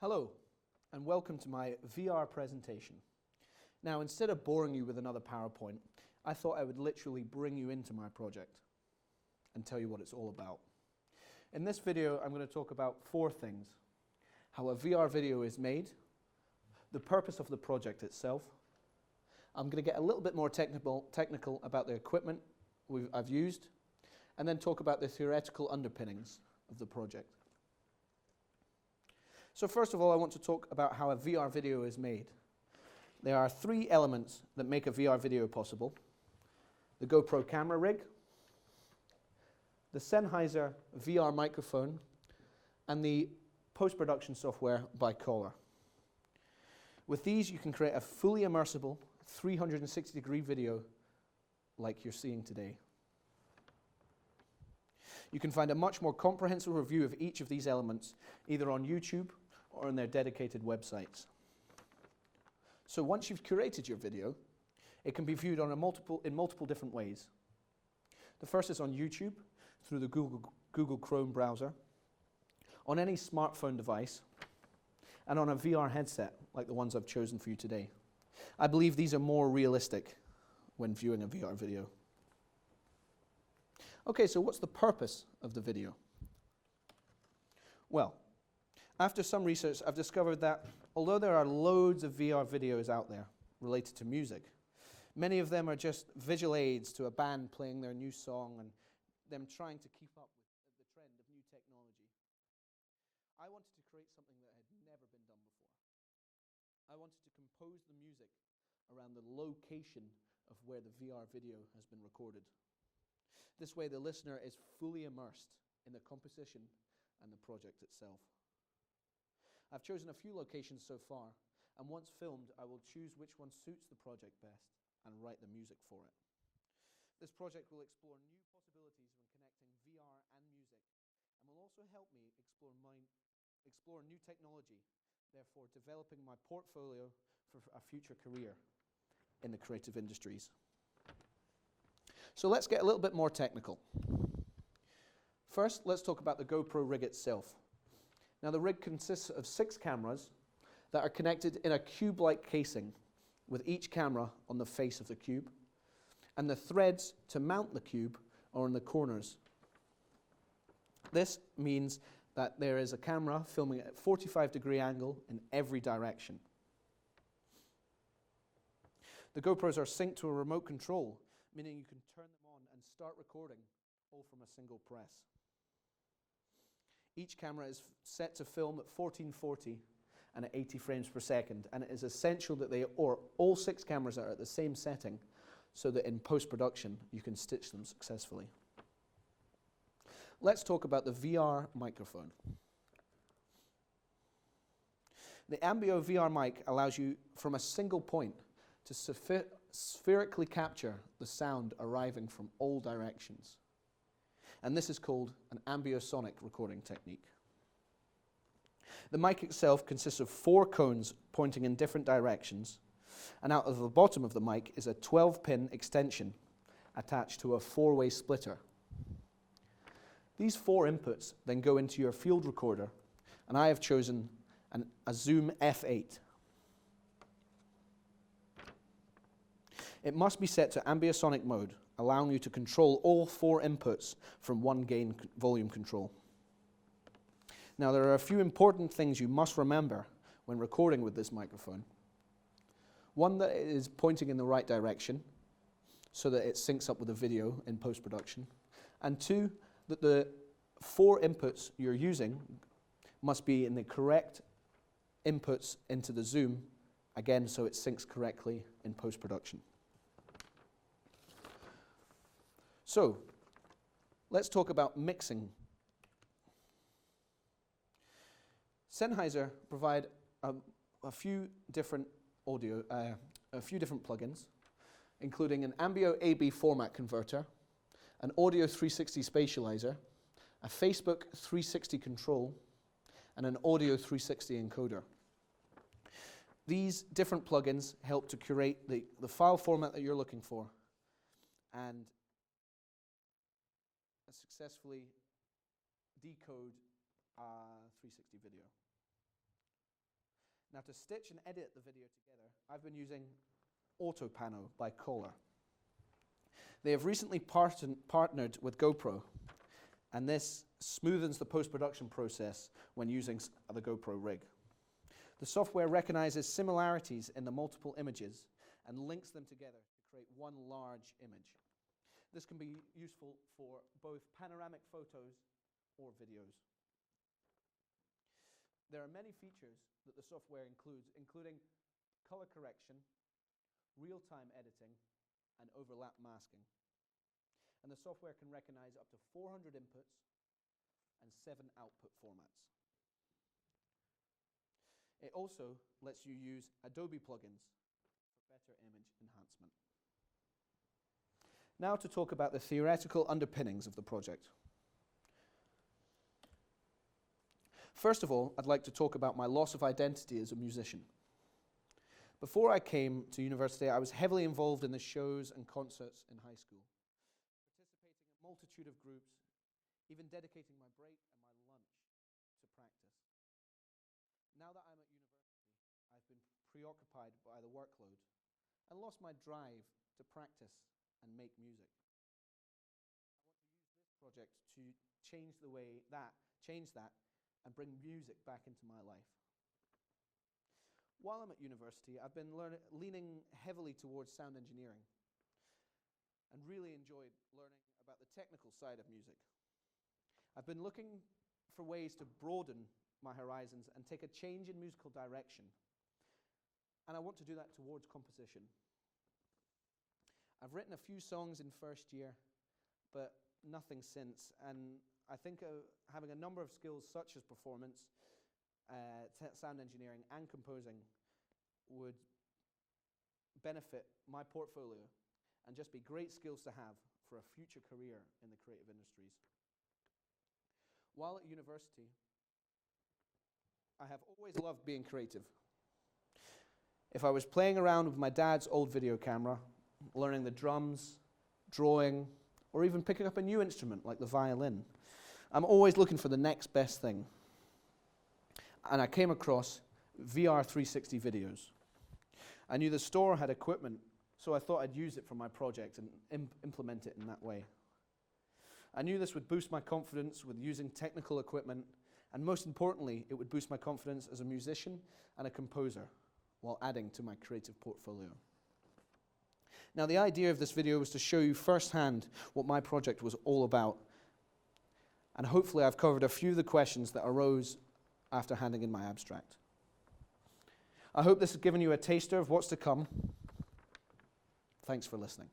Hello, and welcome to my VR presentation. Now, instead of boring you with another PowerPoint, I thought I would literally bring you into my project and tell you what it's all about. In this video, I'm going to talk about four things: how a VR video is made, the purpose of the project itself. I'm going to get a little bit more technical about the equipment I've used, and then talk about the theoretical underpinnings of the project. So first of all, I want to talk about how a VR video is made. There are three elements that make a VR video possible: the GoPro camera rig, the Sennheiser VR microphone, and the post-production software by Collar. With these, you can create a fully immersible 360-degree video like you're seeing today. You can find a much more comprehensive review of each of these elements either on YouTube or on their dedicated websites. So once you've curated your video, it can be viewed in multiple different ways. The first is on YouTube through the Google Chrome browser, on any smartphone device, and on a VR headset like the ones I've chosen for you today. I believe these are more realistic when viewing a VR video. Okay, so what's the purpose of the video? Well, after some research, I've discovered that although there are loads of VR videos out there related to music, many of them are just visual aids to a band playing their new song and them trying to keep up with the trend of new technology. I wanted to create something that had never been done before. I wanted to compose the music around the location of where the VR video has been recorded. This way, the listener is fully immersed in the composition and the project itself. I've chosen a few locations so far, and once filmed, I will choose which one suits the project best and write the music for it. This project will explore new possibilities when connecting VR and music, and will also help me explore new technology, therefore developing my portfolio for a future career in the creative industries. So let's get a little bit more technical. First, let's talk about the GoPro rig itself. Now, the rig consists of 6 cameras that are connected in a cube-like casing, with each camera on the face of the cube, and the threads to mount the cube are in the corners. This means that there is a camera filming at a 45-degree angle in every direction. The GoPros are synced to a remote control, meaning you can turn them on and start recording all from a single press. Each camera is set to film at 1440 and at 80 frames per second, and it is essential that all 6 cameras are at the same setting so that in post-production you can stitch them successfully. Let's talk about the VR microphone. The Ambeo VR mic allows you from a single point to spherically capture the sound arriving from all directions. And this is called an ambisonic recording technique. The mic itself consists of 4 cones pointing in different directions, and out of the bottom of the mic is a 12-pin extension attached to a 4-way splitter. These 4 inputs then go into your field recorder, and I have chosen a Zoom F8. It must be set to ambisonic mode, allowing you to control all 4 inputs from one gain volume control. Now, there are a few important things you must remember when recording with this microphone. One, that it is pointing in the right direction so that it syncs up with the video in post-production. And 2, that the 4 inputs you're using must be in the correct inputs into the Zoom, again, so it syncs correctly in post-production. So, let's talk about mixing. Sennheiser provide a few different plugins, including an Ambeo AB format converter, an Audio 360 spatializer, a Facebook 360 control, and an Audio 360 encoder. These different plugins help to curate the file format that you're looking for and successfully decode a 360 video. Now to stitch and edit the video together, I've been using Autopano by Kohler. They have recently partnered with GoPro, and this smoothens the post-production process when using the GoPro rig. The software recognizes similarities in the multiple images and links them together to create one large image. This can be useful for both panoramic photos or videos. There are many features that the software includes, including color correction, real-time editing, and overlap masking. And the software can recognize up to 400 inputs and 7 output formats. It also lets you use Adobe plugins for better image enhancement. Now to talk about the theoretical underpinnings of the project. First of all, I'd like to talk about my loss of identity as a musician. Before I came to university, I was heavily involved in the shows and concerts in high school, participating in a multitude of groups, even dedicating my break and my lunch to practice. Now that I'm at university, I've been preoccupied by the workload and lost my drive to practice and make music. I want to use this project to change that and bring music back into my life. While I'm at university, I've been leaning heavily towards sound engineering and really enjoyed learning about the technical side of music. I've been looking for ways to broaden my horizons and take a change in musical direction. And I want to do that towards composition. I've written a few songs in first year, but nothing since. And I think having a number of skills such as performance, sound engineering, and composing would benefit my portfolio and just be great skills to have for a future career in the creative industries. While at university, I have always loved being creative. If I was playing around with my dad's old video camera, learning the drums, drawing, or even picking up a new instrument like the violin, I'm always looking for the next best thing. And I came across VR 360 videos. I knew the store had equipment, so I thought I'd use it for my project and implement it in that way. I knew this would boost my confidence with using technical equipment, and most importantly, it would boost my confidence as a musician and a composer while adding to my creative portfolio. Now, the idea of this video was to show you firsthand what my project was all about, and hopefully I've covered a few of the questions that arose after handing in my abstract. I hope this has given you a taster of what's to come. Thanks for listening.